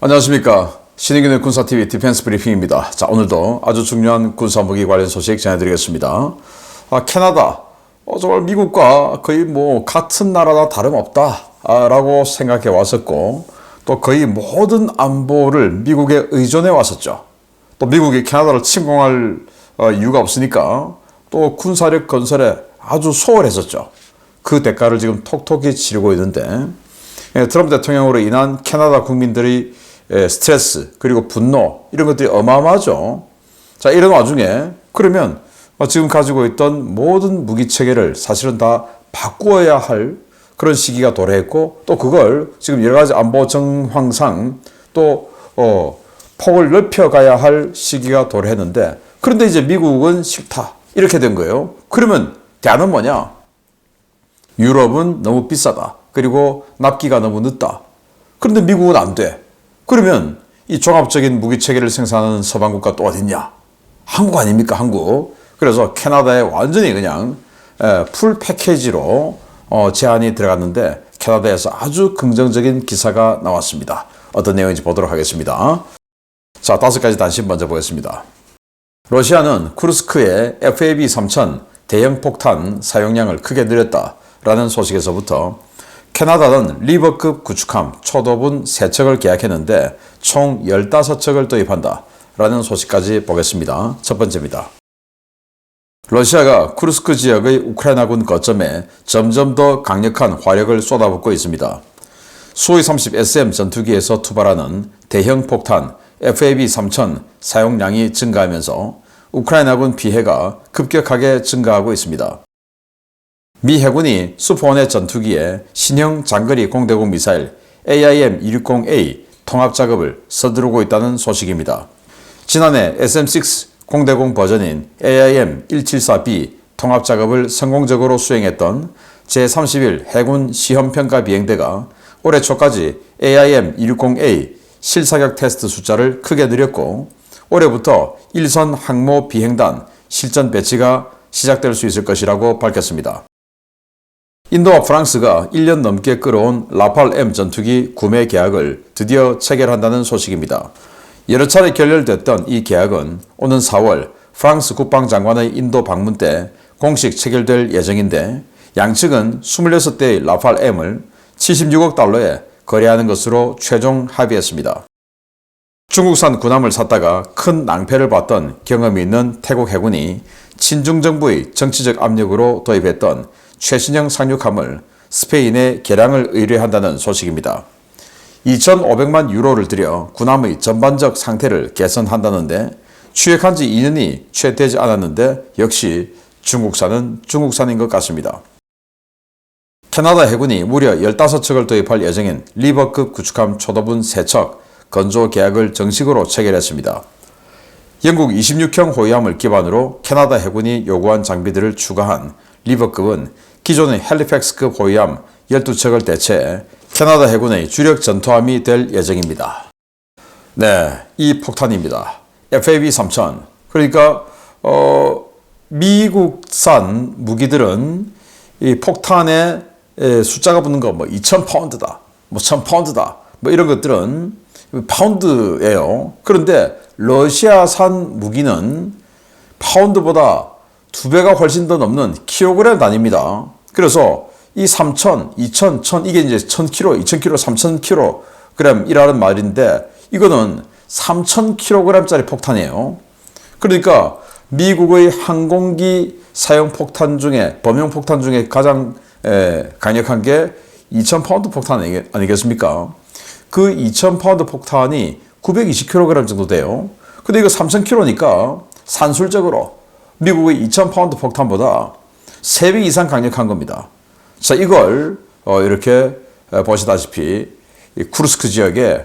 안녕하십니까. 신의균의 군사TV 디펜스 브리핑입니다. 자, 오늘도 아주 중요한 군사무기 관련 소식 전해드리겠습니다. 캐나다, 정말 미국과 거의 같은 나라나 다름없다 라고 생각해 왔었고, 또 거의 모든 안보를 미국에 의존해 왔었죠. 또 미국이 캐나다를 침공할 이유가 없으니까 또 군사력 건설에 아주 소홀했었죠. 그 대가를 지금 톡톡히 치르고 있는데, 트럼프 대통령으로 인한 캐나다 국민들의 스트레스 그리고 분노 이런 것들이 어마어마하죠. 자, 이런 와중에 그러면 지금 가지고 있던 모든 무기 체계를 사실은 다 바꾸어야 할 그런 시기가 도래했고, 또 그걸 지금 여러 가지 안보 정황상 또 폭을 넓혀가야 할 시기가 도래했는데, 그런데 이제 미국은 싫다 이렇게 된 거예요. 그러면 대안은 뭐냐? 유럽은 너무 비싸다. 그리고 납기가 너무 늦다. 그런데 미국은 안 돼. 그러면 이 종합적인 무기 체계를 생산하는 서방 국가 또 어딨냐? 한국 아닙니까? 한국. 그래서 캐나다에 완전히 그냥 풀 패키지로 제안이 들어갔는데, 캐나다에서 아주 긍정적인 기사가 나왔습니다. 어떤 내용인지 보도록 하겠습니다. 자, 5가지 단신 먼저 보겠습니다. 러시아는 쿠르스크의 FAB-3000 대형 폭탄 사용량을 크게 늘렸다라는 소식에서부터 캐나다는 리버급 구축함 초도분 3척을 계약했는데 총 15척을 도입한다 라는 소식까지 보겠습니다. 첫 번째입니다. 러시아가 쿠르스크 지역의 우크라이나군 거점에 점점 더 강력한 화력을 쏟아붓고 있습니다. 수호이-30SM 전투기에서 투발하는 대형 폭탄 FAB-3000 사용량이 증가하면서 우크라이나군 피해가 급격하게 증가하고 있습니다. 미 해군이 슈퍼원의 전투기에 신형 장거리 공대공 미사일 AIM-260A 통합 작업을 서두르고 있다는 소식입니다. 지난해 SM-6 공대공 버전인 AIM-174B 통합 작업을 성공적으로 수행했던 제31 해군 시험평가 비행대가 올해 초까지 AIM-260A 실사격 테스트 숫자를 크게 늘렸고, 올해부터 일선 항모 비행단 실전 배치가 시작될 수 있을 것이라고 밝혔습니다. 인도와 프랑스가 1년 넘게 끌어온 라팔 M 전투기 구매 계약을 드디어 체결한다는 소식입니다. 여러 차례 결렬됐던 이 계약은 오는 4월 프랑스 국방장관의 인도 방문 때 공식 체결될 예정인데, 양측은 26대의 라팔 M을 76억 달러에 거래하는 것으로 최종 합의했습니다. 중국산 군함을 샀다가 큰 낭패를 봤던 경험이 있는 태국 해군이 친중 정부의 정치적 압력으로 도입했던 최신형 상륙함을 스페인에 개량을 의뢰한다는 소식입니다. 2,500만 유로를 들여 군함의 전반적 상태를 개선한다는데, 취획한 지 2년이 채 되지 않았는데 역시 중국산은 중국산인 것 같습니다. 캐나다 해군이 무려 15척을 도입할 예정인 리버급 구축함 초도분 3척 건조 계약을 정식으로 체결했습니다. 영국 26형 호위함을 기반으로 캐나다 해군이 요구한 장비들을 추가한 리버급은 기존의 헬리팩스급 호위함 12척을 대체해 캐나다 해군의 주력 전투함이 될 예정입니다. 네, 이 폭탄입니다. FAB-3000. 그러니까 미국산 무기들은 이 폭탄에 숫자가 붙는 거 2,000파운드다, 1,000파운드다, 이런 것들은 파운드예요. 그런데 러시아산 무기는 파운드보다 2배가 훨씬 더 넘는 킬로그램 단위입니다. 그래서 이 3,000, 2,000, 1,000 이게 이제 1,000kg, 2,000kg, 3,000kg이라는 말인데, 이거는 3,000kg짜리 폭탄이에요. 그러니까 미국의 항공기 사용 폭탄 중에, 범용 폭탄 중에 가장 강력한 게 2,000파운드 폭탄 아니겠습니까? 그 2,000파운드 폭탄이 920kg 정도 돼요. 근데 이거 3,000kg니까 산술적으로 미국의 2,000파운드 폭탄보다 3배 이상 강력한 겁니다. 자, 이걸 이렇게 보시다시피 이 쿠르스크 지역에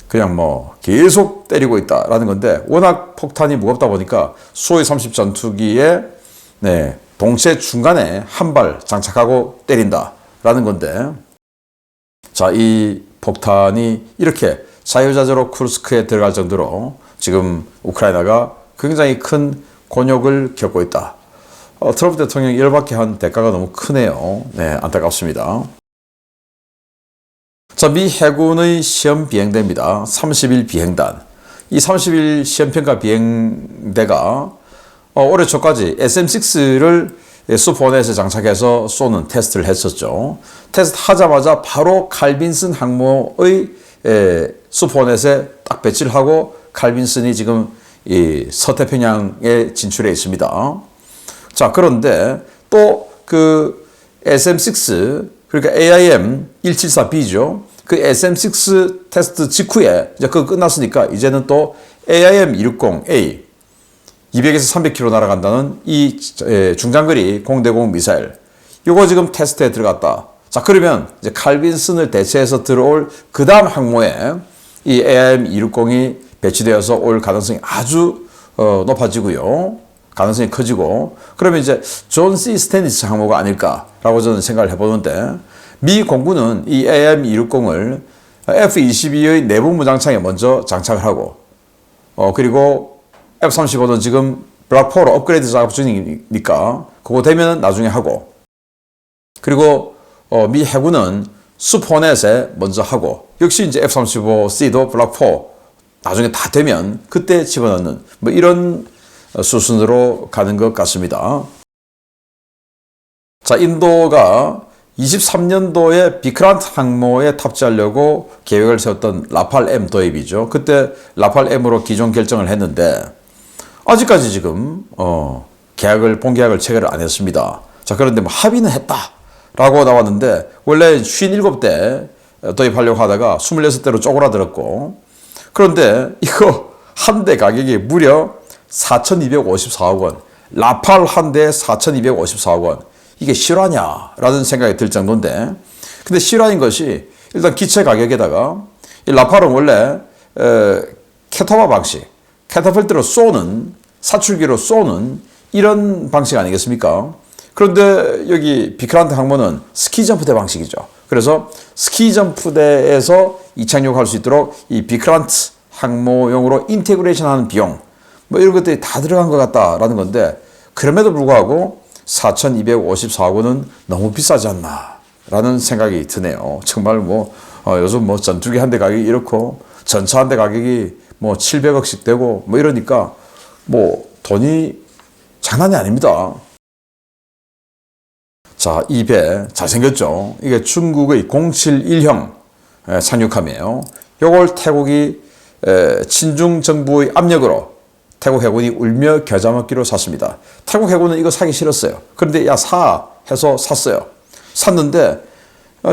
그냥 계속 때리고 있다라는 건데, 워낙 폭탄이 무겁다 보니까 수호이-30 전투기에 동체 중간에 한 발 장착하고 때린다라는 건데, 자, 이 폭탄이 이렇게 자유자재로 쿠르스크에 들어갈 정도로 지금 우크라이나가 굉장히 큰 곤욕을 겪고 있다. 트럼프 대통령이 열받게 한 대가가 너무 크네요. 네, 안타깝습니다. 자, 미 해군의 시험 비행대입니다. 30일 비행단. 이 30일 시험평가 비행대가 올해 초까지 SM-6를 수포넷에 장착해서 쏘는 테스트를 했었죠. 테스트 하자마자 바로 칼빈슨 항모의 수포넷에 딱 배치를 하고 칼빈슨이 지금 이 서태평양에 진출해 있습니다. 자, 그런데 또 그 SM-6 그러니까 AIM-174B죠. 그 SM-6 테스트 직후에 이제 그거 끝났으니까 이제는 또 AIM-260A 200에서 300km 날아간다는 이 중장거리 공대공 미사일 이거 지금 테스트에 들어갔다. 자, 그러면 이제 칼빈슨을 대체해서 들어올 그 다음 항모에 이 AIM-260이 배치되어서 올 가능성이 아주 높아지고요. 가능성이 커지고 그러면 이제 존 C. 스탠리스 항모가 아닐까라고 저는 생각을 해보는데 미 공군은 이 AIM-260을 F-22의 내부 무장창에 먼저 장착을 하고 그리고 F-35는 지금 블락4로 업그레이드 작업 중이니까 그거 되면 나중에 하고 그리고 미 해군은 수포넷에 먼저 하고 역시 이제 F-35C도 블락4 나중에 다 되면 그때 집어넣는 뭐 이런 수순으로 가는 것 같습니다. 자, 인도가 23년도에 비크란트 항모에 탑재하려고 계획을 세웠던 라팔 M 도입이죠. 그때 라팔 M으로 기존 결정을 했는데 아직까지 지금 본계약을 체결을 안 했습니다. 자, 그런데 뭐 합의는 했다라고 나왔는데 원래 57대 도입하려고 하다가 26대로 쪼그라들었고 그런데 이거 한 대 가격이 무려 4,254억 원. 라팔 한 대에 4,254억 원. 이게 실화냐라는 생각이 들 정도인데 근데 실화인 것이 일단 기체 가격에다가 이 라팔은 원래 캐터바 방식, 캐터필트로 쏘는 사출기로 쏘는 이런 방식 아니겠습니까? 그런데 여기 비크란트 항모는 스키점프대 방식이죠. 그래서 스키점프대에서 이착륙할 수 있도록 이 비크란트 항모용으로 인테그레이션 하는 비용 뭐 이런 것들이 다 들어간 것 같다라는 건데 그럼에도 불구하고 4,254억 원은 너무 비싸지 않나 라는 생각이 드네요. 정말 요즘 전투기 한 대 가격이 이렇고 전차 한 대 가격이 700억씩 되고 이러니까 돈이 장난이 아닙니다. 자, 이 배 잘생겼죠? 이게 중국의 071형 상륙함이에요. 요걸 태국이 친중 정부의 압력으로 태국 해군이 울며 겨자 먹기로 샀습니다. 태국 해군은 이거 사기 싫었어요. 그런데 사 해서 샀어요. 샀는데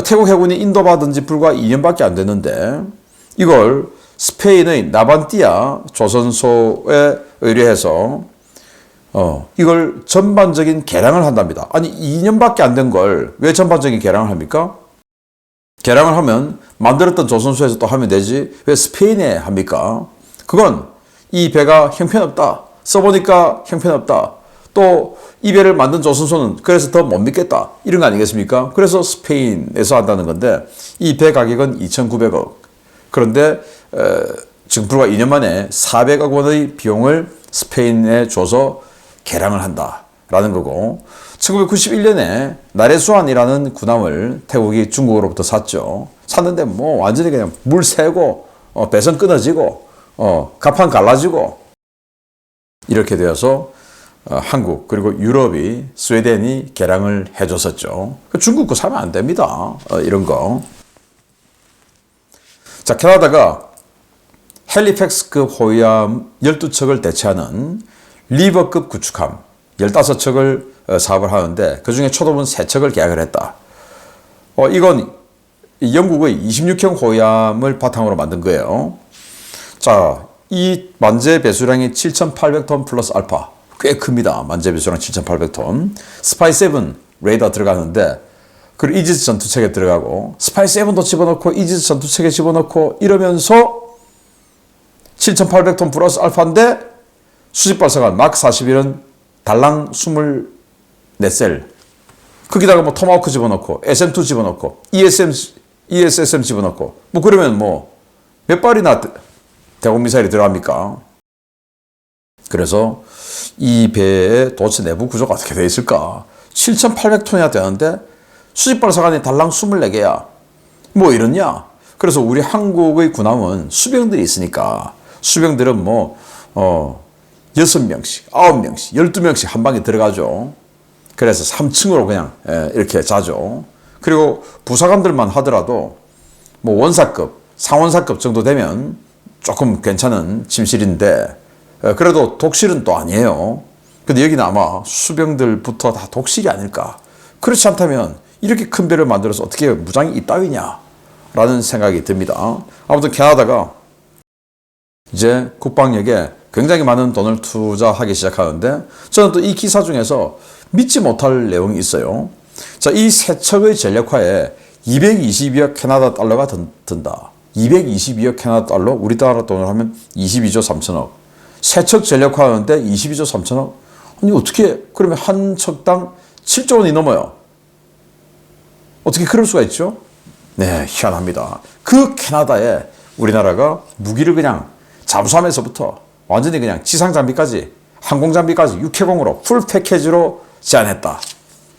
태국 해군이 인도받은 지 불과 2년밖에 안 됐는데 이걸 스페인의 나반띠아 조선소에 의뢰해서 이걸 전반적인 개량을 한답니다. 아니 2년밖에 안 된 걸 왜 전반적인 개량을 합니까? 개량을 하면 만들었던 조선소에서 또 하면 되지 왜 스페인에 합니까? 그건 이 배가 형편없다. 써보니까 형편없다. 또 이 배를 만든 조선소는 그래서 더 못 믿겠다. 이런 거 아니겠습니까? 그래서 스페인에서 한다는 건데 이 배 가격은 2,900억. 그런데 지금 불과 2년 만에 400억 원의 비용을 스페인에 줘서 개량을 한다라는 거고 1991년에 나레수안이라는 군함을 태국이 중국으로부터 샀죠. 샀는데 완전히 그냥 물 새고 배선 끊어지고 갑판 갈라지고 이렇게 되어서 한국 그리고 유럽이 스웨덴이 개량을 해줬었죠. 중국 거 사면 안 됩니다. 이런 거. 자, 캐나다가 헬리팩스급 호위함 12척을 대체하는 리버급 구축함 15척을 사업을 하는데 그중에 초도분 3척을 계약을 했다. 이건 영국의 26형 호위함을 바탕으로 만든 거예요. 자, 이 만재 배수량이 7,800톤 플러스 알파. 꽤 큽니다. 만재 배수량 7,800톤. 스파이7 레이더 들어가는데 그리고 이지스 전투체계 들어가고 스파이7도 집어넣고 이지스 전투체계 집어넣고 이러면서 7,800톤 플러스 알파인데 수직 발사관 마크 41은 달랑 24셀. 거기다가 토마호크 집어넣고 SM2 집어넣고 ESSM 집어넣고 그러면 몇 발이나 대공 미사일이 들어갑니까? 그래서 이 배의 도체 내부 구조가 어떻게 되어 있을까? 7,800톤이나 되는데 수직 발사관이 달랑 24개야. 이러냐? 그래서 우리 한국의 군함은 수병들이 있으니까 수병들은 뭐 6명씩, 9명씩, 12명씩 한 방에 들어가죠. 그래서 3층으로 그냥 이렇게 자죠. 그리고 부사관들만 하더라도 뭐 원사급, 상원사급 정도 되면 조금 괜찮은 침실인데 그래도 독실은 또 아니에요. 근데 여기는 아마 수병들부터 다 독실이 아닐까. 그렇지 않다면 이렇게 큰 배를 만들어서 어떻게 무장이 이따위냐 라는 생각이 듭니다. 아무튼 캐나다가 이제 국방력에 굉장히 많은 돈을 투자하기 시작하는데 저는 또 이 기사 중에서 믿지 못할 내용이 있어요. 자, 이 세척의 전력화에 222억 캐나다 달러가 든다. 222억 캐나다 달러, 우리나라 돈으로 하면 22조 3천억. 세척 전력화하는데 22조 3천억? 아니 어떻게 그러면 한 척당 7조 원이 넘어요. 어떻게 그럴 수가 있죠? 네, 희한합니다. 그 캐나다에 우리나라가 무기를 그냥 잠수함에서부터 완전히 그냥 지상 장비까지 항공 장비까지 육해공으로 풀 패키지로 제안했다.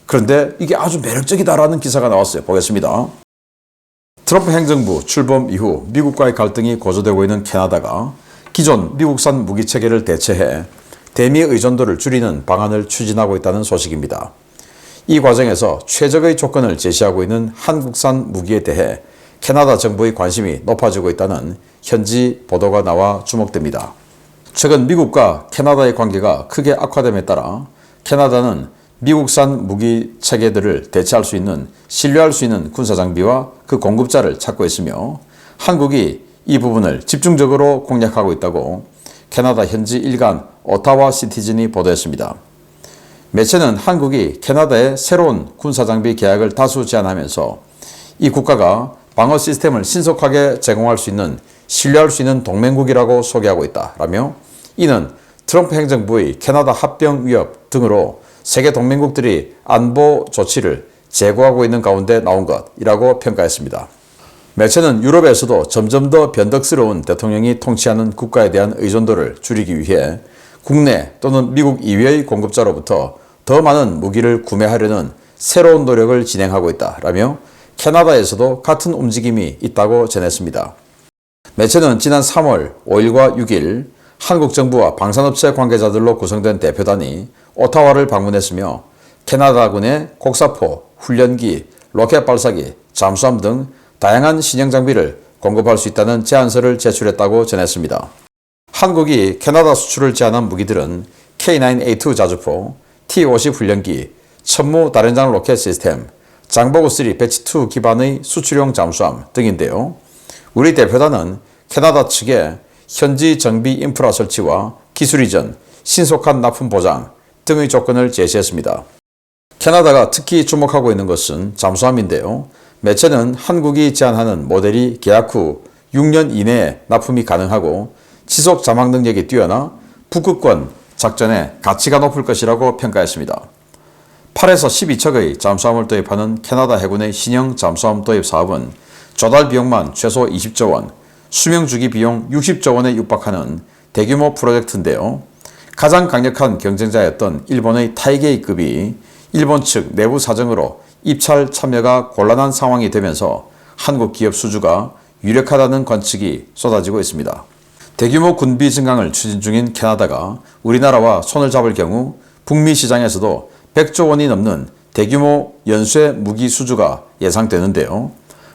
그런데 이게 아주 매력적이다라는 기사가 나왔어요. 보겠습니다. 트럼프 행정부 출범 이후 미국과의 갈등이 고조되고 있는 캐나다가 기존 미국산 무기 체계를 대체해 대미 의존도를 줄이는 방안을 추진하고 있다는 소식입니다. 이 과정에서 최적의 조건을 제시하고 있는 한국산 무기에 대해 캐나다 정부의 관심이 높아지고 있다는 현지 보도가 나와 주목됩니다. 최근 미국과 캐나다의 관계가 크게 악화됨에 따라 캐나다는 미국산 무기 체계들을 대체할 수 있는, 신뢰할 수 있는 군사장비와 그 공급자를 찾고 있으며 한국이 이 부분을 집중적으로 공략하고 있다고 캐나다 현지 일간 오타와 시티즌이 보도했습니다. 매체는 한국이 캐나다에 새로운 군사장비 계약을 다수 제안하면서 이 국가가 방어 시스템을 신속하게 제공할 수 있는, 신뢰할 수 있는 동맹국이라고 소개하고 있다라며 이는 트럼프 행정부의 캐나다 합병 위협 등으로 세계 동맹국들이 안보 조치를 제고하고 있는 가운데 나온 것이라고 평가했습니다. 매체는 유럽에서도 점점 더 변덕스러운 대통령이 통치하는 국가에 대한 의존도를 줄이기 위해 국내 또는 미국 이외의 공급자로부터 더 많은 무기를 구매하려는 새로운 노력을 진행하고 있다라며 캐나다에서도 같은 움직임이 있다고 전했습니다. 매체는 지난 3월 5일과 6일 한국 정부와 방산업체 관계자들로 구성된 대표단이 오타와를 방문했으며 캐나다군의 곡사포, 훈련기, 로켓 발사기, 잠수함 등 다양한 신형 장비를 공급할 수 있다는 제안서를 제출했다고 전했습니다. 한국이 캐나다 수출을 제안한 무기들은 K9A2 자주포, T-50 훈련기, 천무 다련장 로켓 시스템, 장보고3 배치2 기반의 수출용 잠수함 등인데요. 우리 대표단은 캐나다 측에 현지 정비 인프라 설치와 기술 이전, 신속한 납품 보장 등의 조건을 제시했습니다. 캐나다가 특히 주목하고 있는 것은 잠수함인데요. 매체는 한국이 제안하는 모델이 계약 후 6년 이내에 납품이 가능하고 지속 자막 능력이 뛰어나 북극권 작전에 가치가 높을 것이라고 평가했습니다. 8에서 12척의 잠수함을 도입하는 캐나다 해군의 신형 잠수함 도입 사업은 조달 비용만 최소 20조 원, 수명 주기 비용 60조 원에 육박하는 대규모 프로젝트인데요. 가장 강력한 경쟁자였던 일본의 타이게이급이 일본 측 내부 사정으로 입찰 참여가 곤란한 상황이 되면서 한국 기업 수주가 유력하다는 관측이 쏟아지고 있습니다. 대규모 군비 증강을 추진 중인 캐나다가 우리나라와 손을 잡을 경우 북미 시장에서도 100조 원이 넘는 대규모 연쇄 무기 수주가 예상되는데요.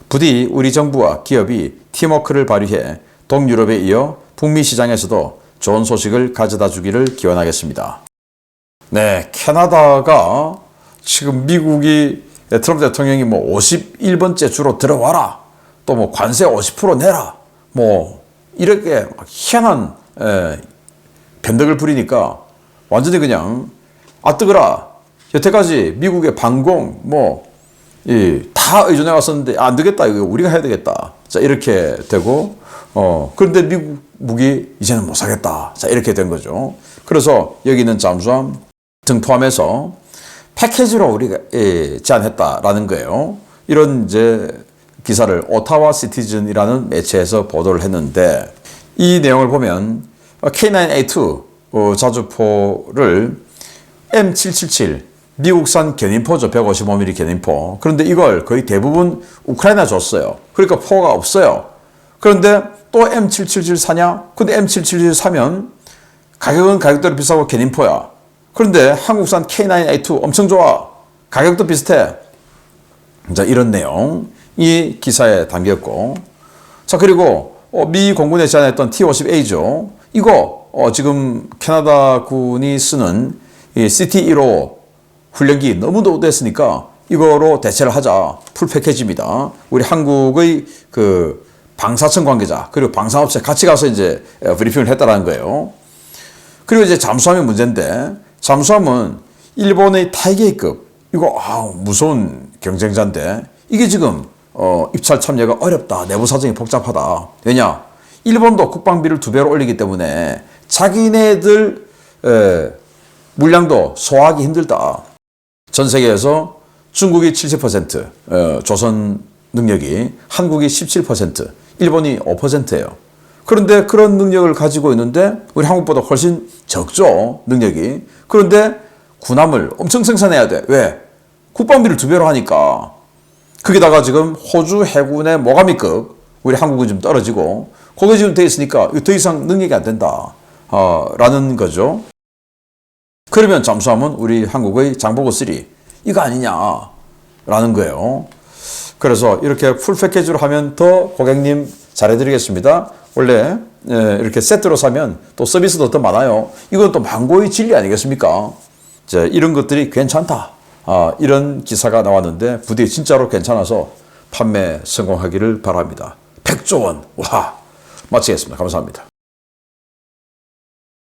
부디 우리 정부와 기업이 팀워크를 발휘해 동유럽에 이어 북미 시장에서도 좋은 소식을 가져다 주기를 기원하겠습니다. 네, 캐나다가 지금 미국이 트럼프 대통령이 뭐 51번째 주로 들어와라, 또 뭐 관세 50% 내라, 뭐 이렇게 희한한 변덕을 부리니까 완전히 그냥 뜨거라. 여태까지 미국의 방공 다 의존해 왔었는데 안 되겠다, 이거 우리가 해야 되겠다. 자, 이렇게 되고 그런데 미국이 이제는 못 사겠다. 자, 이렇게 된 거죠. 그래서 여기 있는 잠수함 등 포함해서 패키지로 우리가 제안했다라는 거예요. 이런 이제 기사를 오타와 시티즌이라는 매체에서 보도를 했는데 이 내용을 보면 K9A2 자주포를 M777 미국산 견인포죠. 155mm 견인포. 그런데 이걸 거의 대부분 우크라이나 줬어요. 그러니까 포가 없어요. 그런데 또 M777 사냐? 근데 M777 사면 가격은 가격대로 비싸고 견인포야. 그런데 한국산 K9A2 엄청 좋아. 가격도 비슷해. 자, 이런 내용 이 기사에 담겼고, 자, 그리고 미 공군에 제안했던 T-50A죠. 이거 지금 캐나다군이 쓰는 이 CT-15 훈련기 너무 노후됐으니까 이거로 대체를 하자. 풀 패키지입니다. 우리 한국의 그 방사청 관계자 그리고 방산업체 같이 가서 이제 브리핑을 했다라는 거예요. 그리고 이제 잠수함이 문제인데, 잠수함은 일본의 타이게이급, 이거 무서운 경쟁자인데 이게 지금 입찰 참여가 어렵다. 내부 사정이 복잡하다. 왜냐? 일본도 국방비를 2배로 올리기 때문에 자기네들 물량도 소화하기 힘들다. 전 세계에서 중국이 70%, 조선 능력이, 한국이 17%, 일본이 5%예요. 그런데 그런 능력을 가지고 있는데 우리 한국보다 훨씬 적죠, 능력이. 그런데 군함을 엄청 생산해야 돼. 왜? 국방비를 2배로 하니까. 거기다가 지금 호주 해군의 모가미급, 우리 한국은 좀 떨어지고, 거기 지금 돼 있으니까 더 이상 능력이 안 된다. 라는 거죠. 그러면 잠수함은 우리 한국의 장보고 3 이거 아니냐라는 거예요. 그래서 이렇게 풀 패키지로 하면 더 고객님 잘해드리겠습니다. 원래 이렇게 세트로 사면 또 서비스도 더 많아요. 이건 또 망고의 진리 아니겠습니까? 자, 이런 것들이 괜찮다. 이런 기사가 나왔는데 부디 진짜로 괜찮아서 판매 성공하기를 바랍니다. 100조 원. 와, 마치겠습니다. 감사합니다.